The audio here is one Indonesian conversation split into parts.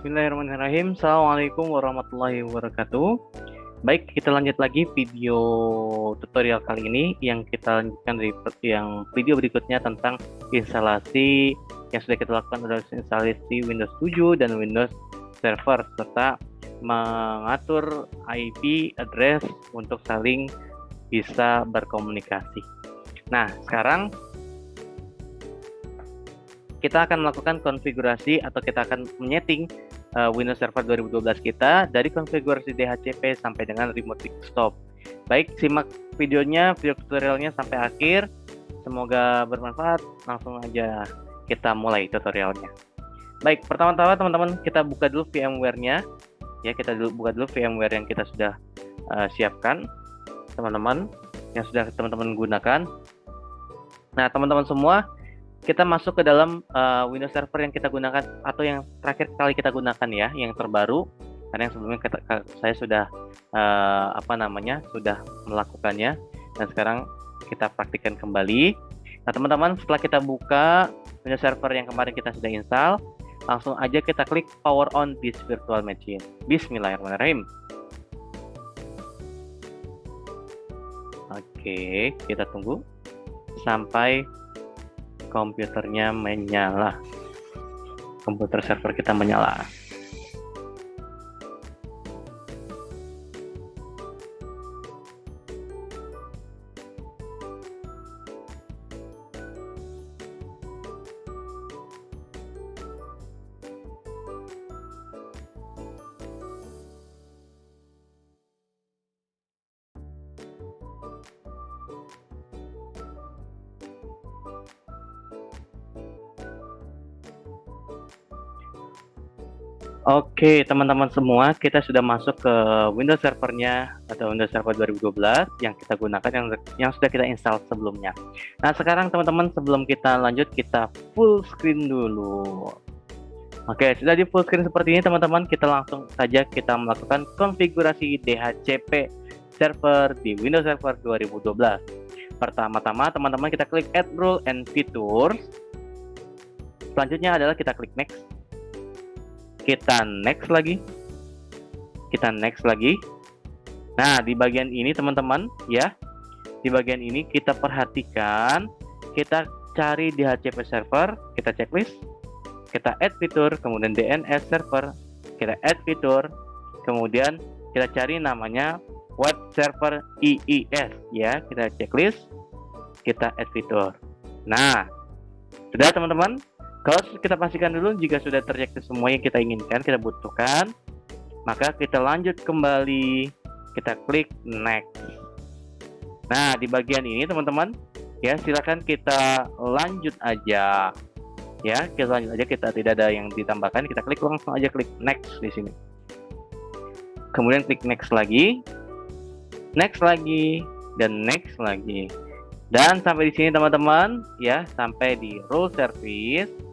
Bismillahirrahmanirrahim. Assalamualaikum warahmatullahi wabarakatuh. Baik, kita lanjut lagi video tutorial kali ini yang kita lanjutkan dari yang video berikutnya tentang instalasi yang sudah kita lakukan adalah instalasi Windows 7 dan Windows Server serta mengatur IP address untuk saling bisa berkomunikasi. Nah, sekarang kita akan melakukan konfigurasi atau kita akan menyeting Windows Server 2012 kita dari konfigurasi DHCP sampai dengan remote desktop. Baik, simak video tutorialnya sampai akhir. Semoga bermanfaat. Langsung aja kita mulai tutorialnya. Baik, pertama-tama teman-teman kita buka dulu VMware-nya. Ya, kita buka dulu VMware yang kita sudah siapkan, teman-teman, yang sudah teman-teman gunakan. Nah, teman-teman semua, kita masuk ke dalam Windows Server yang kita gunakan atau yang terakhir kali kita gunakan ya, yang terbaru. Karena yang sebelumnya saya sudah sudah melakukannya dan sekarang kita praktikkan kembali. Nah, teman-teman, setelah kita buka Windows Server yang kemarin kita sudah install, langsung aja kita klik power on this virtual machine. Bismillahirrahmanirrahim. Oke, kita tunggu sampai komputernya menyala. Komputer server kita menyala. Oke, teman-teman semua, kita sudah masuk ke Windows Servernya atau Windows Server 2012 yang kita gunakan, yang sudah kita install sebelumnya. Nah, sekarang teman-teman, sebelum kita lanjut, kita full screen dulu. Oke, sudah di full screen seperti ini teman-teman, kita langsung saja kita melakukan konfigurasi DHCP server di Windows Server 2012. Pertama-tama teman-teman kita klik Add Role and Features. Selanjutnya adalah kita klik Next. Kita next lagi. Nah, di bagian ini teman-teman ya, di bagian ini kita perhatikan, kita cari DHCP server, kita checklist, kita add fitur, kemudian DNS server, kita add fitur, kemudian kita cari namanya web server IIS ya, kita checklist, kita add fitur. Nah, sudah teman-teman. Kalau kita pastikan dulu jika sudah terchecklist semua yang kita inginkan, kita butuhkan, maka kita lanjut kembali, kita klik next. Nah, di bagian ini teman-teman, ya silakan kita lanjut aja. Ya, kita lanjut aja, kita tidak ada yang ditambahkan, kita klik langsung aja klik next di sini. Kemudian klik next lagi, dan next lagi. Dan sampai di sini teman-teman, ya, sampai di role service.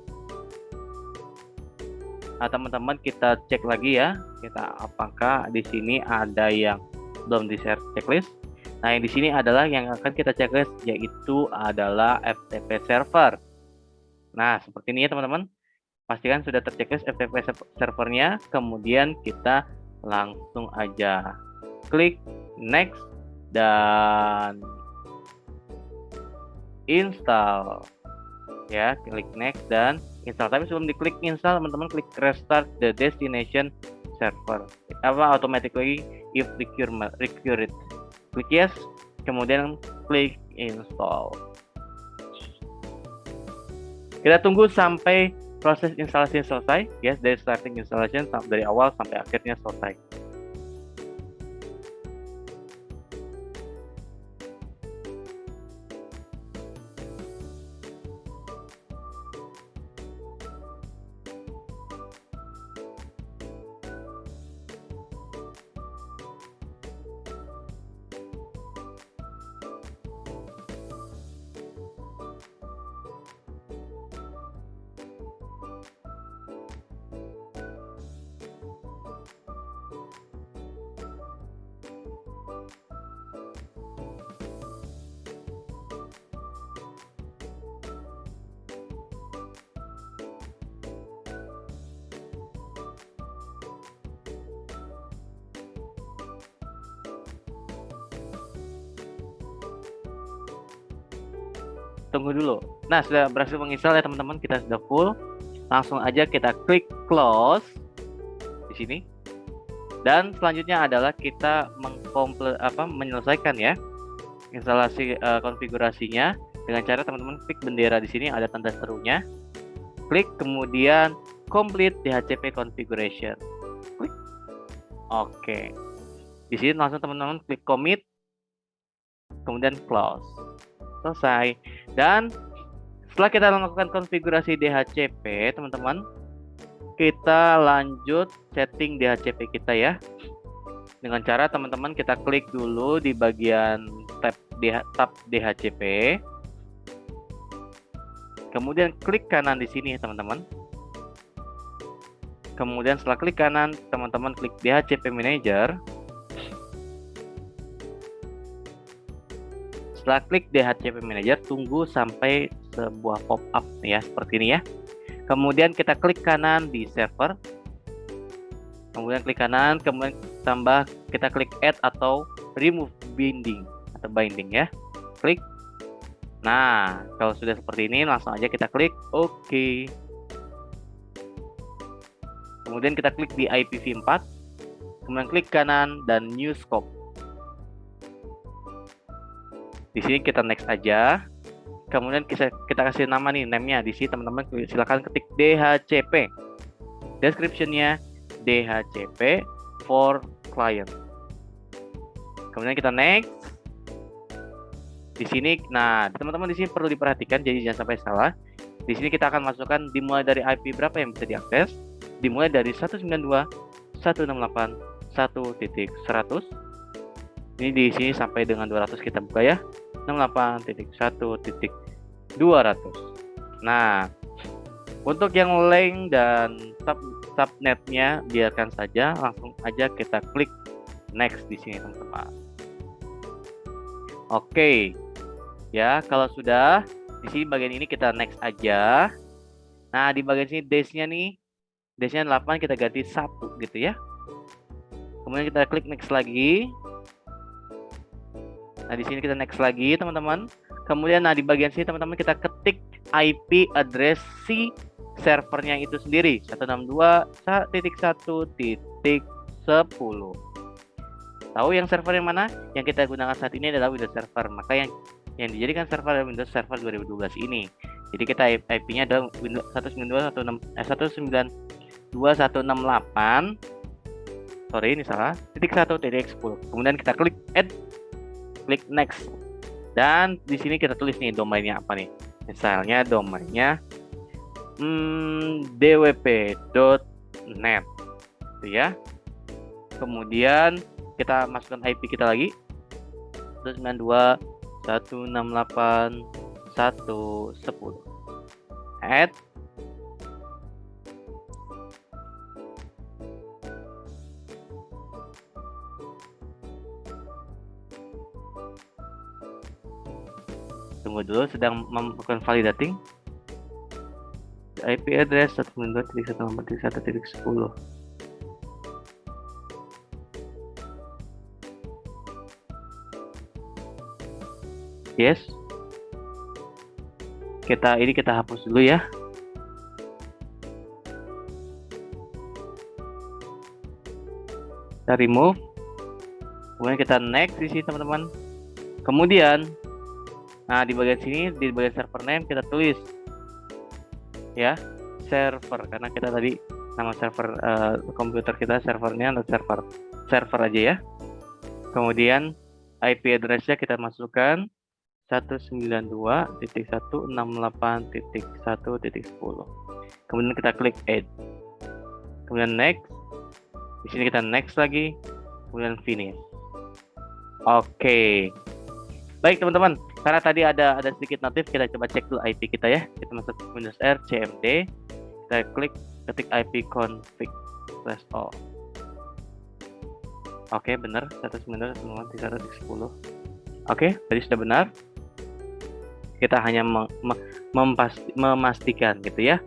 Nah, teman-teman kita cek lagi ya, kita apakah di sini ada yang belum di share checklist. Nah, yang di sini adalah yang akan kita checklist, yaitu adalah FTP server. Nah, seperti ini ya teman-teman. Pastikan sudah terchecklist FTP servernya, kemudian kita langsung aja klik next dan install. Ya, klik next dan install. Tapi sebelum diklik install, teman-teman klik restart the destination server. Automatically if required. Klik yes, kemudian klik install. Kita tunggu sampai proses instalasi selesai, yes, dari starting installation dari awal sampai akhirnya selesai. tunggu dulu. Nah, sudah berhasil menginstal ya teman-teman, kita sudah full. Langsung aja kita klik close di sini. Dan selanjutnya adalah kita menyelesaikan ya instalasi konfigurasinya dengan cara teman-teman klik bendera di sini, ada tanda serunya. Klik kemudian complete DHCP configuration. Klik. Oke. Di sini langsung teman-teman klik commit kemudian close. Selesai. Dan setelah kita melakukan konfigurasi DHCP, teman-teman, kita lanjut setting DHCP kita ya. Dengan cara teman-teman kita klik dulu di bagian tab DHCP. Kemudian klik kanan di sini ya teman-teman. Kemudian setelah klik kanan, teman-teman klik DHCP Manager. Setelah klik DHCP Manager, tunggu sampai sebuah pop-up ya seperti ini ya. Kemudian kita klik kanan di server. Kemudian klik kanan, kemudian kita klik add atau remove binding ya. Klik. Nah, kalau sudah seperti ini langsung aja kita klik OK. Kemudian kita klik di IPv4. Kemudian klik kanan dan new scope. Di sini kita next aja. Kemudian kita kasih nama nih, name-nya. Di sini teman-teman silakan ketik DHCP. Description-nya DHCP for client. Kemudian kita next. Di sini, nah teman-teman di sini perlu diperhatikan, jadi jangan sampai salah. Di sini kita akan masukkan dimulai dari IP berapa yang bisa diakses. Dimulai dari 192.168.1.100. Ini di sini sampai dengan 200 kita buka ya. 68.1.200. Nah, untuk yang link dan subnetnya biarkan saja, langsung aja kita klik next di sini teman-teman. Oke. Ya, kalau sudah di sini bagian ini kita next aja. Nah, di bagian sini dash-nya nih, dash-nya 8 kita ganti 1 gitu ya. Kemudian kita klik next lagi. Nah, di sini kita next lagi, teman-teman. Kemudian, nah di bagian sini, teman-teman, kita ketik IP address si servernya itu sendiri, 162.1.10. Tahu yang server yang mana? Yang kita gunakan saat ini adalah Windows Server. Maka yang dijadikan server adalah Windows Server 2012 ini. Jadi kita IP-nya adalah Windows 192.168. Sorry, ini salah. .1.10. Kemudian kita klik add. Klik next. Dan di sini kita tulis nih domainnya apa nih. Misalnya domainnya dwp.net gitu ya. Kemudian kita masukkan IP kita lagi 192.168.1.10. Add. Tunggu dulu, sedang melakukan validating. IP address 192.168.1.10. Yes. Kita hapus dulu ya. Kita remove. Kemudian kita next di sini teman-teman. Kemudian nah, di bagian sini, di bagian server name kita tulis ya, server, karena kita tadi nama server komputer kita servernya atau server aja ya. Kemudian IP address-nya kita masukkan 192.168.1.10. Kemudian kita klik add. Kemudian next. Di sini kita next lagi. Kemudian finish. Oke. Baik teman-teman, karena tadi ada sedikit notif, kita coba cek dulu IP kita ya. Kita masuk Windows R CMD, kita klik ketik IP config/all. Oke, benar 192.168.1.10. Oke, tadi sudah benar. Kita hanya memastikan gitu ya.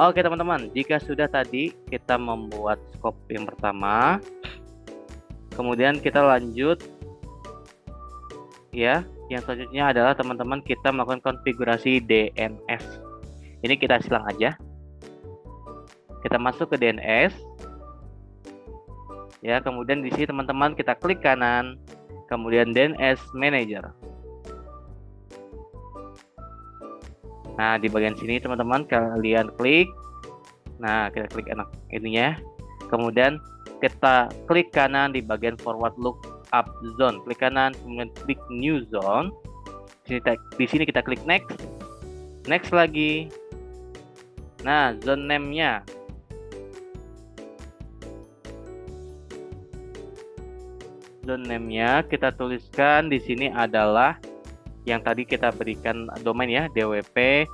Oke teman-teman, jika sudah tadi kita membuat scope yang pertama, kemudian kita lanjut ya, Yang selanjutnya adalah teman-teman kita melakukan konfigurasi DNS. Ini kita silang aja. Kita masuk ke DNS. Ya, kemudian di sini teman-teman kita klik kanan, kemudian DNS Manager. Nah, di bagian sini teman-teman kalian klik. Nah, kita klik ininya. Kemudian kita klik kanan di bagian forward lookup zone. Klik kanan, kemudian klik new zone. Di sini kita klik next. Next lagi. Nah, zone name-nya. Zone name-nya kita tuliskan di sini adalah yang tadi kita berikan domain ya, dwp.net.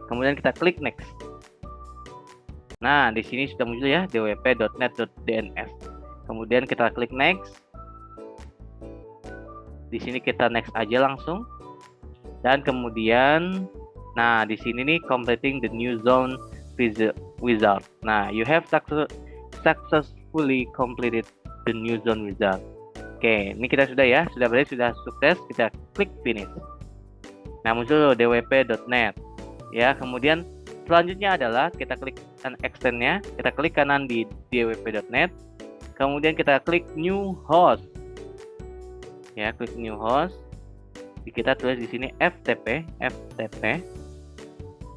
Kemudian kita klik next. Nah, di sini sudah muncul ya, dwp.net.dns. Kemudian kita klik next. Di sini kita next aja langsung. Dan kemudian, nah di sini nih completing the new zone wizard. Nah, you have successfully completed the new zone wizard. Oke, ini kita sudah ya, sudah sukses. Kita klik finish. Nah, muncul dwp.net. Ya, kemudian selanjutnya adalah kita klik extend-nya, kita klik kanan di dwp.net. Kemudian kita klik new host. Ya, klik new host. Kita tulis di sini ftp.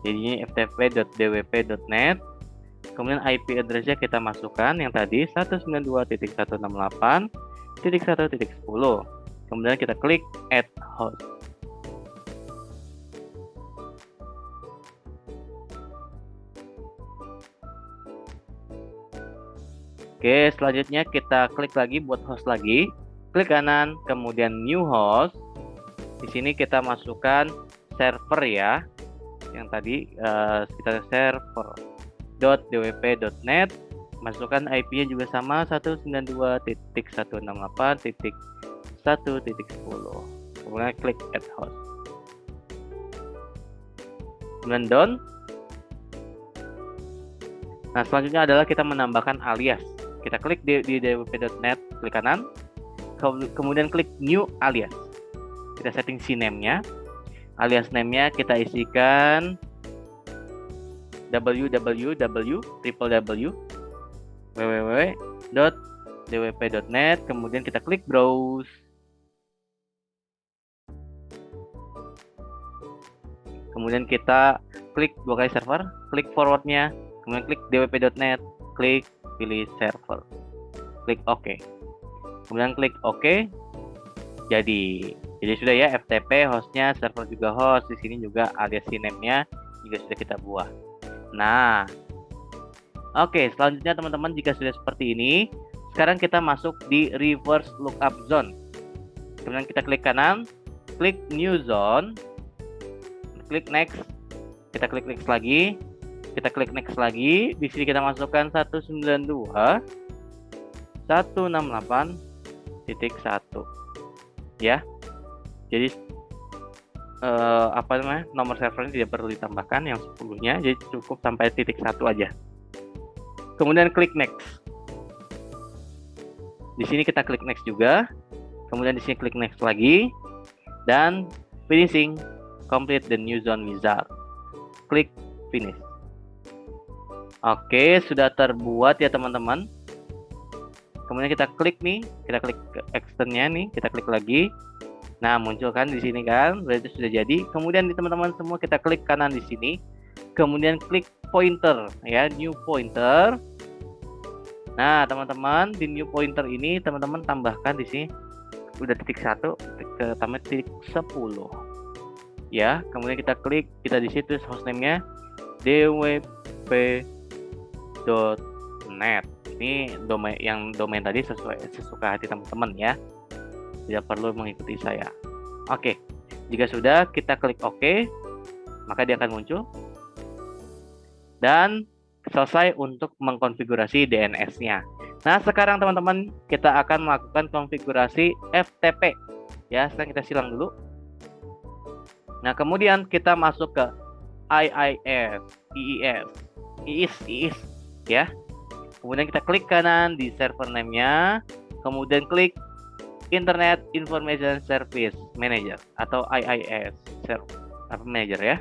Jadinya ftp.dwp.net. Kemudian IP address-nya kita masukkan yang tadi 192.168.1.10. Kemudian kita klik add host. Oke, selanjutnya kita klik lagi buat host lagi. Klik kanan, kemudian new host. Di sini kita masukkan server ya. Yang tadi kita server.dwp.net, masukkan IP-nya juga sama 192.168.1.10. Kemudian klik add host. Kemudian done. Nah, selanjutnya adalah kita menambahkan alias. Kita klik di dwp.net, klik kanan, kemudian klik new alias. Kita setting cname-nya. Alias name-nya kita isikan www.dwp.net, kemudian kita klik browse. Kemudian kita klik 2 kali server, klik forward-nya, kemudian klik dwp.net, klik pilih server. Klik OK. Kemudian klik OK. Jadi sudah ya, FTP hostnya, server juga host. Di sini juga alias name-nya juga sudah kita buat. Nah, oke, selanjutnya teman-teman, jika sudah seperti ini, sekarang kita masuk di reverse lookup zone. Kemudian kita klik kanan, klik new zone, klik next, kita klik next lagi, kita klik next lagi. Di sini kita masukkan 192.168.1 ya. Jadi nomor servernya tidak perlu ditambahkan yang 10-nya, jadi cukup sampai titik 1 aja. Kemudian klik next. Di sini kita klik next juga. Kemudian di sini klik next lagi dan finishing complete the new zone wizard. Klik finish. Oke, sudah terbuat ya teman-teman. Kemudian kita klik nih, kita klik extend-nya nih, kita klik lagi. Nah, muncul kan di sini kan, berarti sudah jadi. Kemudian di teman-teman semua kita klik kanan di sini. Kemudian klik pointer ya, new pointer. Nah, teman-teman, di new pointer ini teman-teman tambahkan di sini udah titik 1 ke tambah titik 10. Ya, kemudian kita klik, kita di situ hostname-nya dwp.net. Ini domain tadi sesuka hati teman-teman ya. Tidak perlu mengikuti saya. Oke, jika sudah kita klik OK, maka dia akan muncul. Dan selesai untuk mengkonfigurasi DNS-nya. Nah, sekarang teman-teman kita akan melakukan konfigurasi FTP. Ya, sekarang kita silang dulu. Nah, kemudian kita masuk ke IIS, ya. Kemudian kita klik kanan di server name-nya. kemudian klik Internet Information Service Manager atau IIS Manager ya.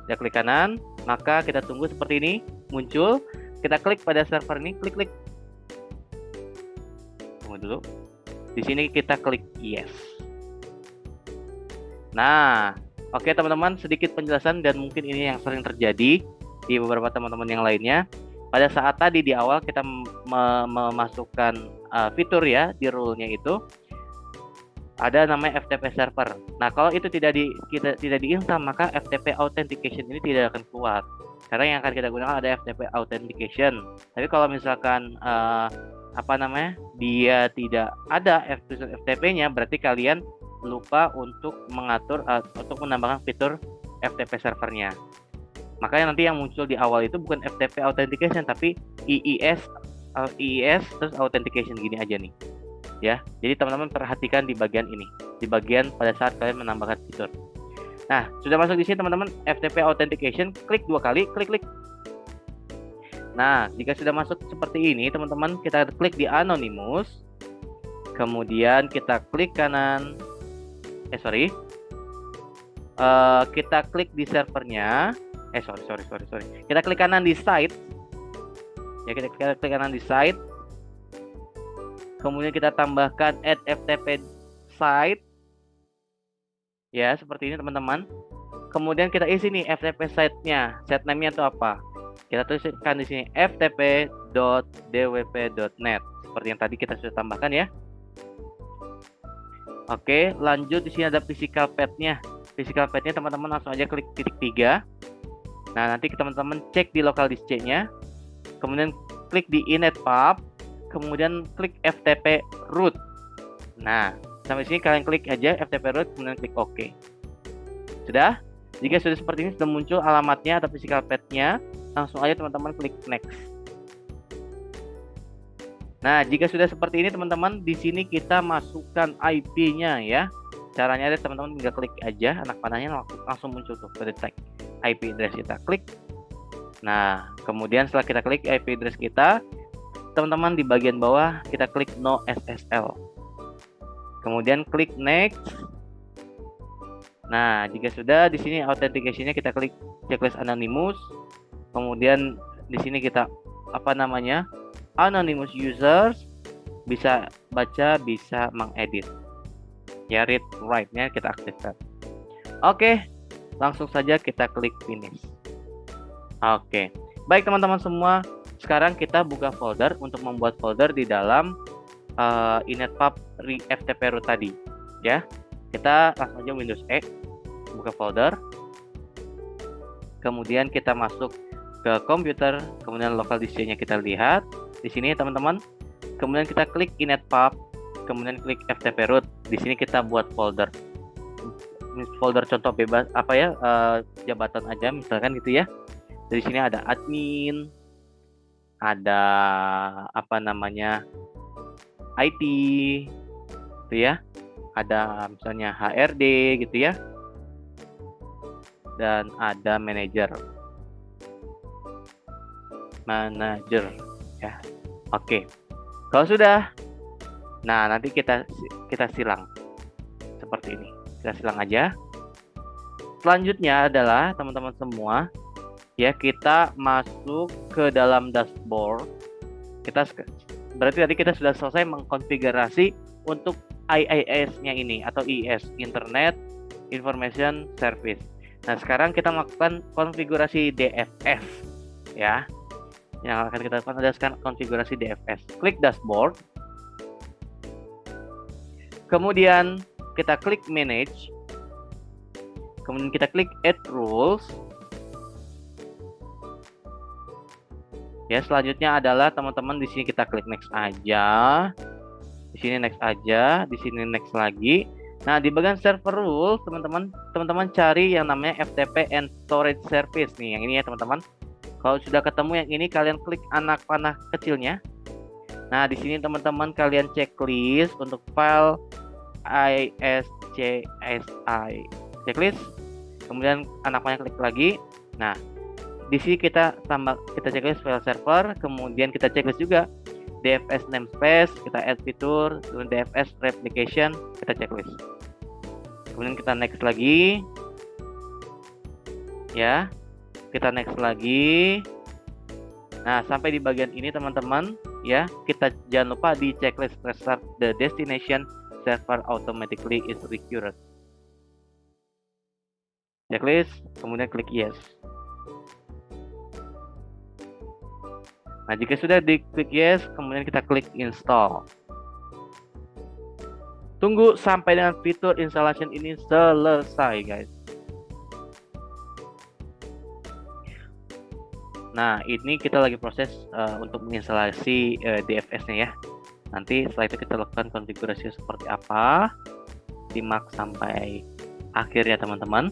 Kita klik kanan, maka kita tunggu seperti ini muncul. Kita klik pada server ini, klik. Tunggu dulu. Di sini kita klik yes. Nah, oke teman-teman, sedikit penjelasan dan mungkin ini yang sering terjadi di beberapa teman-teman yang lainnya. Pada saat tadi di awal kita memasukkan fitur ya di rule-nya itu ada namanya FTP server. Nah, kalau itu tidak diinstal, maka FTP authentication ini tidak akan keluar. Karena yang akan kita gunakan ada FTP authentication. Tapi kalau misalkan dia tidak ada FTP-nya, berarti kalian lupa untuk mengatur untuk menambahkan fitur FTP servernya. Makanya nanti yang muncul di awal itu bukan FTP authentication tapi IIS terus authentication gini aja nih. Ya. Jadi teman-teman perhatikan di bagian ini, di bagian pada saat kalian menambahkan fitur. Nah, sudah masuk di sini teman-teman, FTP authentication, klik 2 kali, klik. Nah, jika sudah masuk seperti ini, teman-teman, kita klik di Anonymous. Kemudian kita klik kanan. Kita klik di servernya. Kita klik kanan di site. Ya, kita klik kanan di site. Kemudian kita tambahkan add FTP site. Ya, seperti ini teman-teman. Kemudian kita isi nih FTP site-nya. Site name-nya itu apa? Kita tuliskan di sini ftp.dwp.net. Seperti yang tadi kita sudah tambahkan ya. Oke, lanjut di sini ada physical path-nya. Physical path-nya teman-teman langsung aja klik titik 3. Nah, nanti teman-teman cek di local disk-nya. Kemudian klik di inetpub, kemudian klik FTP root. Nah, sampai sini kalian klik aja FTP root, kemudian klik OK. Sudah? Jika sudah seperti ini, sudah muncul alamatnya atau physical path-nya, langsung aja teman-teman klik next. Nah, jika sudah seperti ini teman-teman, di sini kita masukkan IP-nya ya. Caranya ada teman-teman tinggal klik aja, anak panahnya langsung muncul tuh ke detect IP address kita. Klik. Nah, kemudian setelah kita klik IP address kita, teman-teman di bagian bawah kita klik no SSL. Kemudian klik next. Nah, jika sudah di sini authentication-nya kita klik checklist anonymous. Kemudian di sini kita anonymous users, bisa baca, bisa mengedit. Ya, read write-nya kita aktifkan. Oke, langsung saja kita klik finish. Oke. Baik teman-teman semua, sekarang kita buka folder untuk membuat folder di dalam inetpub FTP root tadi. Ya. Kita langsung aja Windows E, buka folder. Kemudian kita masuk ke komputer, kemudian local disk-nya kita lihat di sini teman-teman. Kemudian kita klik inetpub, kemudian klik FTP root. Di sini kita buat folder contoh bebas jabatan aja misalkan gitu ya. Dari sini ada admin, ada IT gitu ya. Ada misalnya HRD gitu ya. Dan ada manager ya. Oke. Kalau sudah, nah nanti kita silang seperti ini. Kita silang aja. Selanjutnya adalah teman-teman semua ya, kita masuk ke dalam dashboard. Berarti tadi kita sudah selesai mengkonfigurasi untuk IIS-nya ini atau IIS, Internet Information Service. Nah, sekarang kita melakukan konfigurasi DFS ya. Yang akan kita lakukan adalah sekarang konfigurasi DFS. Klik dashboard. Kemudian kita klik manage. Kemudian kita klik add rules. Ya, selanjutnya adalah teman-teman di sini kita klik next aja. Di sini next aja, di sini next lagi. Nah, di bagian server rules, teman-teman cari yang namanya FTP and storage service nih, yang ini ya, teman-teman. Kalau sudah ketemu yang ini, kalian klik anak panah kecilnya. Nah, di sini teman-teman kalian checklist untuk file ISCSI checklist. Kemudian anak panah klik lagi. Nah, di sini kita checklist file server, kemudian kita checklist juga DFS namespace, kita add fitur, DFS replication, kita checklist. Kemudian kita next lagi. Ya, kita next lagi. Nah, sampai di bagian ini teman-teman, ya, kita jangan lupa di checklist restart the destination server automatically is required. Checklist, kemudian klik yes. Nah, jika sudah diklik yes, kemudian kita klik install. Tunggu sampai dengan fitur installation ini selesai, guys. Nah, ini kita lagi proses untuk menginstalasi DFS-nya ya. Nanti setelah itu kita lakukan konfigurasi seperti apa. Simak sampai akhir ya, teman-teman.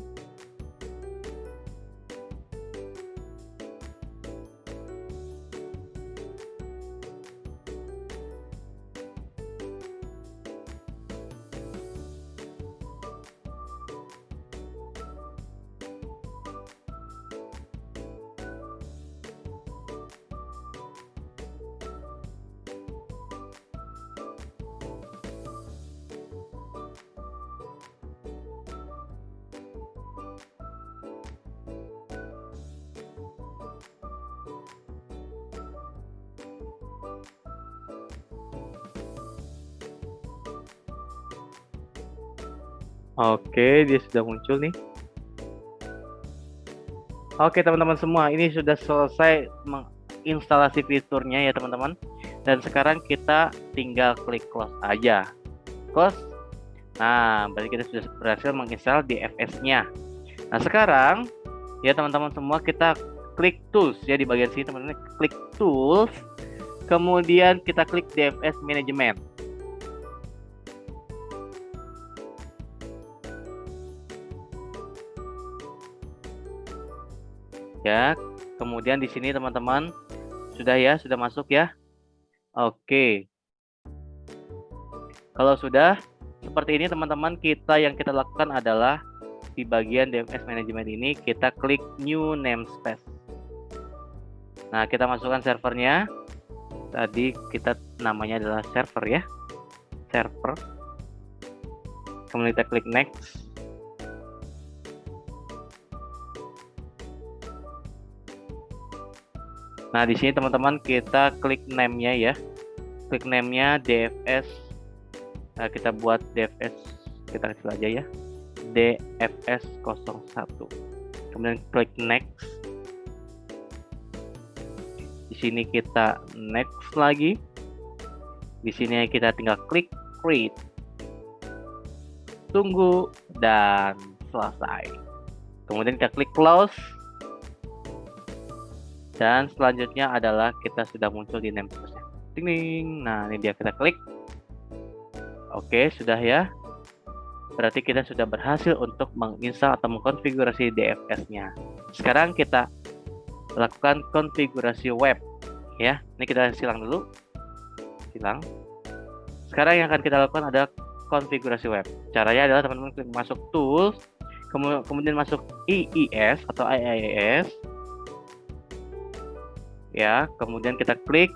Oke, dia sudah muncul nih. Oke, teman-teman semua, ini sudah selesai menginstalasi fiturnya ya, teman-teman. Dan sekarang kita tinggal klik close aja. Close. Nah, berarti kita sudah berhasil menginstal DFS-nya. Nah, sekarang ya teman-teman semua, kita klik tools ya di bagian sini, teman-teman. Klik tools. Kemudian kita klik DFS management. Ya, kemudian di sini teman-teman sudah masuk ya. Oke. Kalau sudah seperti ini teman-teman, yang kita lakukan adalah di bagian DFS management ini kita klik new namespace. Nah, kita masukkan servernya. Tadi kita namanya adalah server ya. Server. Kemudian kita klik next. Nah, di sini teman-teman kita klik name-nya ya. Klik name-nya DFS. Nah, kita buat DFS, kita kecil aja ya. DFS 01. Kemudian klik next. Di sini kita next lagi. Di sini kita tinggal klik create. Tunggu dan selesai. Kemudian kita klik close. Dan selanjutnya adalah kita sudah muncul di namespace-nya. Ding ding. Nah, ini dia, kita klik. Oke, sudah ya. Berarti kita sudah berhasil untuk menginstal atau mengkonfigurasi DFS-nya. Sekarang kita lakukan konfigurasi web ya. Ini kita silang dulu. Silang. Sekarang yang akan kita lakukan adalah konfigurasi web. Caranya adalah teman-teman klik masuk tools, kemudian masuk IIS atau IIS. Ya, kemudian kita klik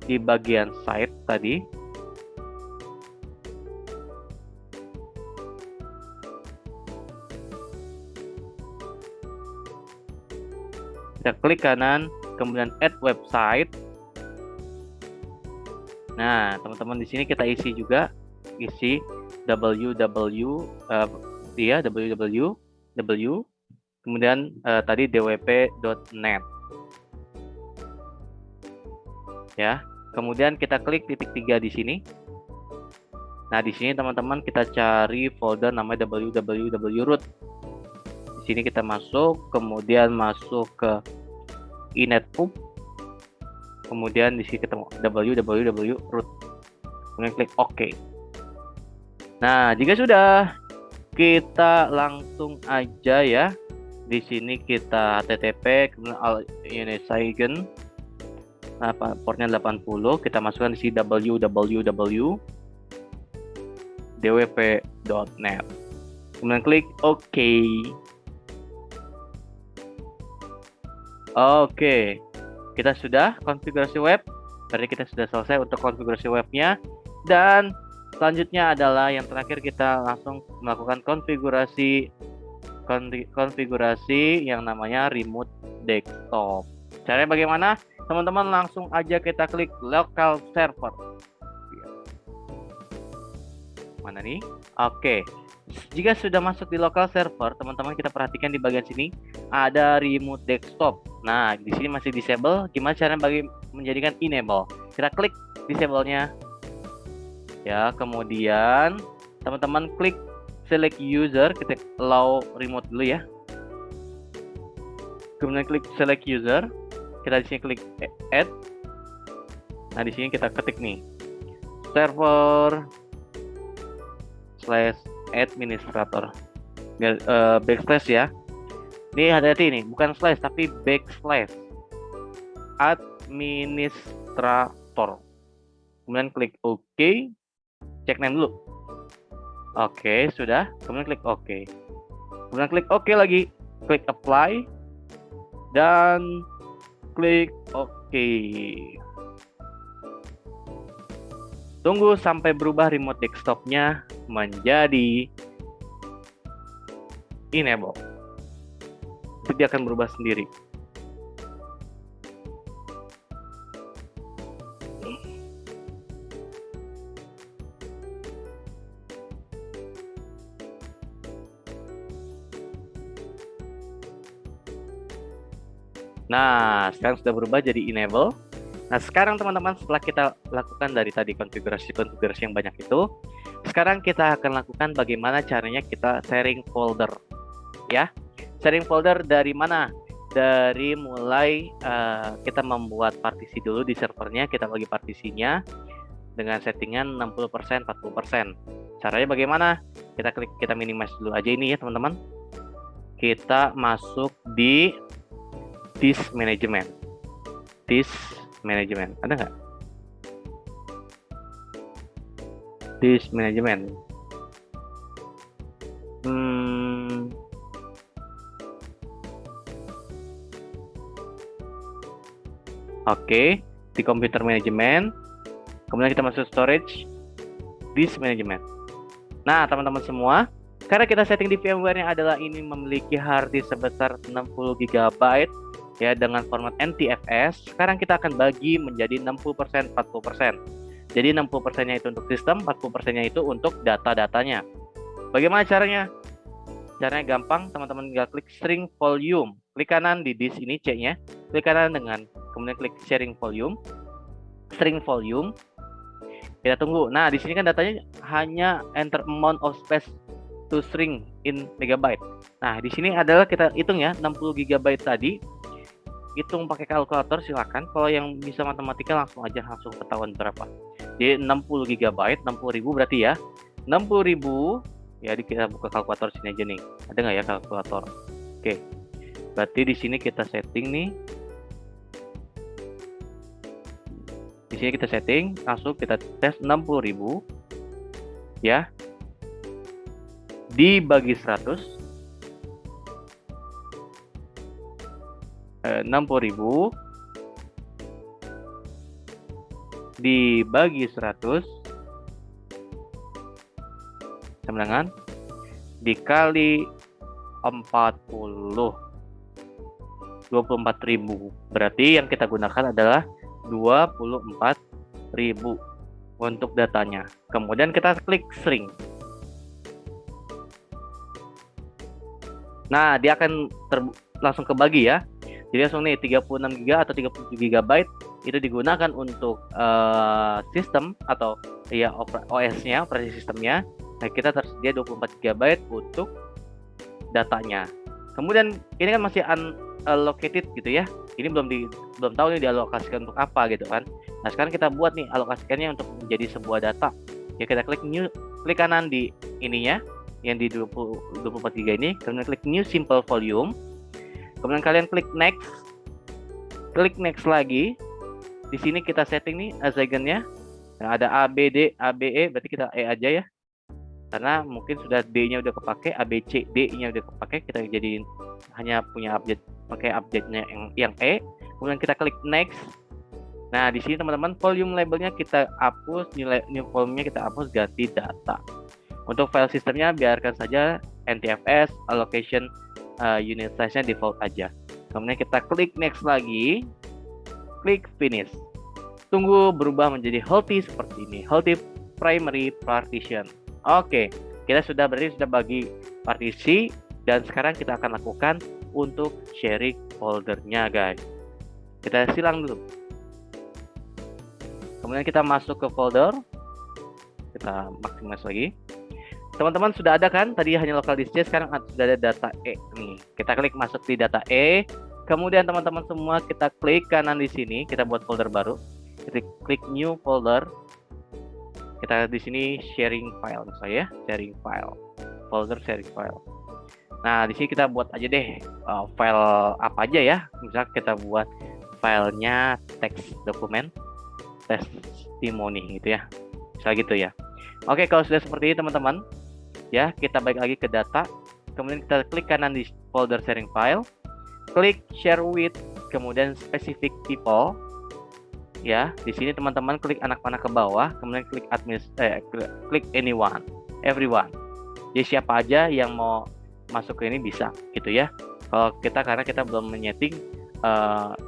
di bagian site tadi. Kita klik kanan, kemudian add website. Nah, teman-teman di sini kita isi juga, www, kemudian tadi dwp.net. Ya, kemudian kita klik titik 3 di sini. Nah, di sini teman-teman kita cari folder namanya www.root. Di sini kita masuk, kemudian masuk ke inetpub. Kemudian di sini ketemu www.root. Kemudian klik OK. Nah, jika sudah, kita langsung aja ya. Di sini kita http kemudian al-unisigen. Nah, portnya 80, kita masukkan di sini www.dwp.net. Kemudian klik OK. Oke, kita sudah konfigurasi web. Berarti kita sudah selesai untuk konfigurasi webnya. Dan selanjutnya adalah yang terakhir, kita langsung melakukan konfigurasi yang namanya remote desktop. Caranya bagaimana? Teman-teman langsung aja kita klik local server. Mana nih? Oke. Jika sudah masuk di local server, teman-teman kita perhatikan di bagian sini ada remote desktop. Nah, di sini masih disable. Gimana cara menjadikan enable? Kita klik disable-nya. Ya, kemudian teman-teman klik select user, kita allow remote dulu ya. Kemudian klik select user. Kita di sini klik add. Nah, di sini kita ketik nih server /administrator backslash ya. Ini hati-hati nih, bukan slash tapi backslash administrator. Kemudian klik OK. Cek name dulu. Oke, sudah. Kemudian klik OK. Kemudian klik OK lagi. Klik apply dan klik OK. Tunggu sampai berubah remote desktopnya menjadi enable. Dia akan berubah sendiri. Nah, sekarang sudah berubah jadi enable. Nah, sekarang teman-teman, setelah kita lakukan dari tadi konfigurasi yang banyak itu, sekarang kita akan lakukan bagaimana caranya kita sharing folder. Ya, sharing folder dari mana? Dari mulai kita membuat partisi dulu di servernya, kita bagi partisinya dengan settingan 60%, 40%. Caranya bagaimana? Kita minimize dulu aja ini ya, teman-teman. Kita masuk di disk management. Ada nggak? Disk management. Oke, di computer management. Kemudian kita masuk storage, disk management. Nah, teman-teman semua, karena kita setting di VMware-nya adalah ini memiliki hard disk sebesar 60 GB ya dengan format NTFS. Sekarang kita akan bagi menjadi 60%, 40%. Jadi 60%-nya itu untuk sistem, 40%-nya itu untuk data-datanya. Bagaimana caranya? Caranya gampang, teman-teman tinggal klik string volume. Klik kanan di disk ini C-nya, klik kanan dengan kemudian klik sharing volume, string volume. Kita tunggu. Nah, di sini kan datanya hanya enter amount of space to string in megabyte. Nah, di sini adalah kita hitung ya, 60 GB tadi. Hitung pakai kalkulator silakan. Kalau yang bisa matematika langsung ketahuan berapa. Jadi 60 GB, 60.000 berarti ya. 60.000 ya, kita buka kalkulator sini aja nih. Ada nggak ya kalkulator? Oke. Berarti di sini kita setting nih. Di sini kita setting, langsung kita tes 60.000 ya. Dibagi 100. 60.000 dibagi 100 sama dengan dikali 40, 24.000. Berarti yang kita gunakan adalah 24.000 untuk datanya. Kemudian kita klik string. Nah, dia akan langsung kebagi ya. Jadi langsung nih 36 GB atau 37 GB itu digunakan untuk sistem atau ya OS-nya, operasi sistemnya. Nah, kita tersedia 24 GB untuk datanya. Kemudian ini kan masih unallocated gitu ya. Ini belum tahu nih dialokasikan untuk apa gitu kan. Nah, sekarang kita buat nih alokasikannya untuk menjadi sebuah data. Ya, kita klik new, klik kanan di ininya yang di 24 GB ini, kemudian klik new simple volume. Kemudian kalian klik next. Klik next lagi. Di sini kita setting nih assignment-nya. Nah, ada A, B, D, A, B, E, berarti kita E aja ya. Karena mungkin sudah D-nya udah kepake, A, B, C, D-nya udah kepake, kita jadiin hanya punya update, pakai update-nya yang E. Kemudian kita klik next. Nah, di sini teman-teman volume labelnya kita hapus, new volume-nya kita hapus, ganti data. Untuk file sistemnya biarkan saja NTFS, allocation, unit size-nya default aja. Kemudian kita klik next lagi, klik finish. Tunggu berubah menjadi healthy seperti ini, healthy primary partition. Oke, kita sudah bagi partisi dan sekarang kita akan lakukan untuk sharing foldernya, guys. Kita silang dulu. Kemudian kita masuk ke folder, kita maksimal lagi. Teman-teman sudah ada kan? Tadi hanya local disk C, sekarang sudah ada data E nih. Kita klik masuk di data E. Kemudian teman-teman semua kita klik kanan di sini, kita buat folder baru. Kita klik new folder. Kita di sini sharing file misalnya, sharing file, folder sharing file. Nah, di sini kita buat aja deh file apa aja ya. Misal kita buat filenya teks dokumen, testimoni gitu ya. Misal gitu ya. Oke, kalau sudah seperti ini teman-teman, ya kita balik lagi ke data. Kemudian kita klik kanan di folder sharing file, klik share with, kemudian specific people. Ya, di sini teman-teman klik anak panah ke bawah, kemudian klik klik anyone, everyone. Jadi siapa aja yang mau masuk ke ini bisa, gitu ya. Kalau karena kita belum menyeting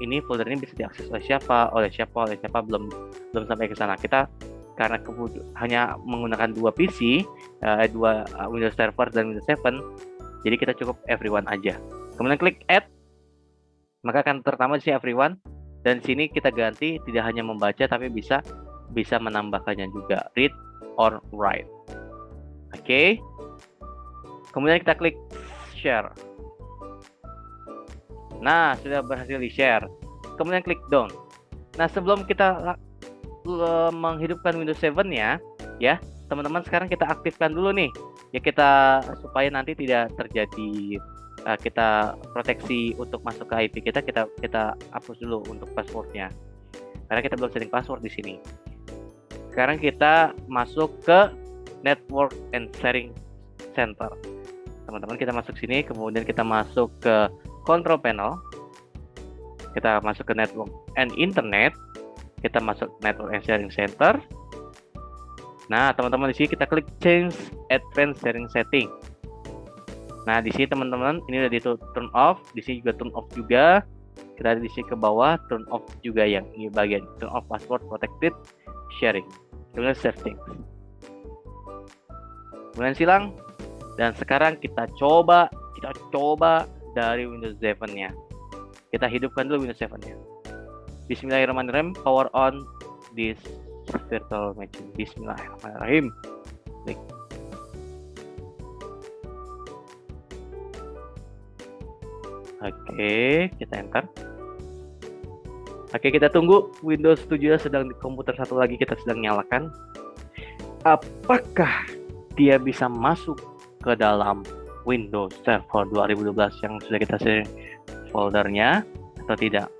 ini folder ini bisa diakses oleh siapa belum sampai ke sana. Kita karena hanya menggunakan 2 PC, 2 Windows Server dan Windows 7, jadi kita cukup everyone aja. Kemudian klik add, maka akan tertambah di sini everyone. Dan sini kita ganti tidak hanya membaca tapi bisa menambahkannya juga, read or write. Oke. Kemudian kita klik share. Nah, sudah berhasil di-share. Kemudian klik done. Nah, sebelum kita menghidupkan Windows 7-nya, ya, teman-teman sekarang kita aktifkan dulu nih. Ya kita supaya nanti tidak terjadi kita proteksi untuk masuk ke IP kita hapus dulu untuk passwordnya. Karena kita belum setting password di sini. Sekarang kita masuk ke Network and Sharing Center. Teman-teman kita masuk sini, kemudian kita masuk ke Control Panel. Kita masuk ke Network and Internet. Kita masuk Network and Sharing Center. Nah, teman-teman di sini kita klik Change Advanced Sharing Setting. Nah, di sini teman-teman ini udah di turn off, di sini juga turn off juga. Kita di sini ke bawah turn off juga yang ini bagian turn off password protected sharing. Kemudian settings. Kemudian silang. Dan sekarang kita coba dari Windows 7-nya. Kita hidupkan dulu Windows 7-nya. Bismillahirrahmanirrahim, power on this virtual machine. Bismillahirrahmanirrahim. Klik. Oke, kita enter. Oke, kita tunggu Windows 7 sedang di komputer satu lagi kita sedang nyalakan. Apakah dia bisa masuk ke dalam Windows Server 2012 yang sudah kita share foldernya atau tidak?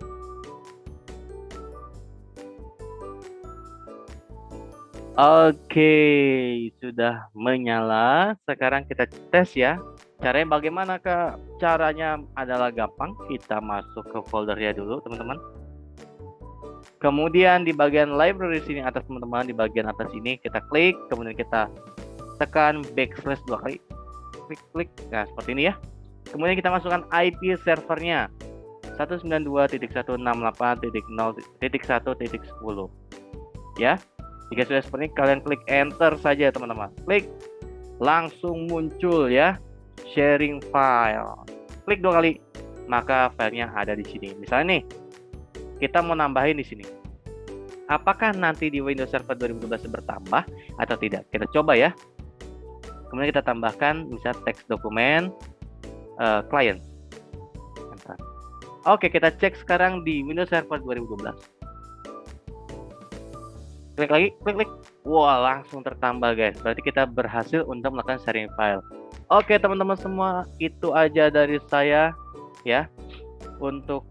Oke, sudah menyala. Sekarang kita tes ya. Caranya bagaimana, Kak? Caranya adalah gampang. Kita masuk ke foldernya dulu, teman-teman. Kemudian di bagian library sini atas, teman-teman, di bagian atas ini kita klik, kemudian kita tekan backslash 2 kali. Klik. Nah, seperti ini ya. Kemudian kita masukkan IP servernya 192.168.0.1.10. Ya. Jika sudah seperti ini, kalian klik enter saja, teman-teman. Klik, langsung muncul ya. Sharing file. Klik 2 kali, maka filenya ada di sini. Misalnya nih, kita mau nambahin di sini. Apakah nanti di Windows Server 2012 bertambah atau tidak? Kita coba ya. Kemudian kita tambahkan misal teks dokumen client. Oke, kita cek sekarang di Windows Server 2012. Klik lagi, klik. Wah, langsung tertambah, guys. Berarti kita berhasil untuk melakukan sharing file. Oke, teman-teman semua, itu aja dari saya ya. Untuk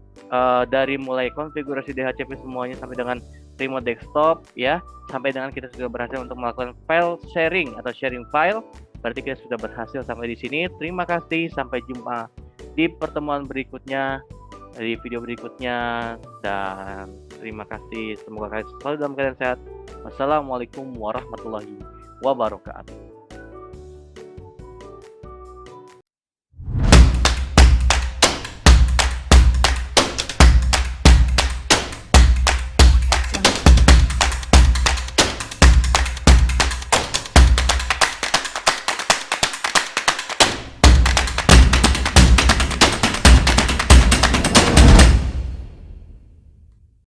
dari mulai konfigurasi DHCP semuanya sampai dengan remote desktop ya, sampai dengan kita sudah berhasil untuk melakukan file sharing atau sharing file. Berarti kita sudah berhasil sampai di sini. Terima kasih, sampai jumpa di pertemuan berikutnya, di video berikutnya, dan terima kasih. Semoga kalian selalu dalam keadaan sehat. Wassalamualaikum warahmatullahi wabarakatuh.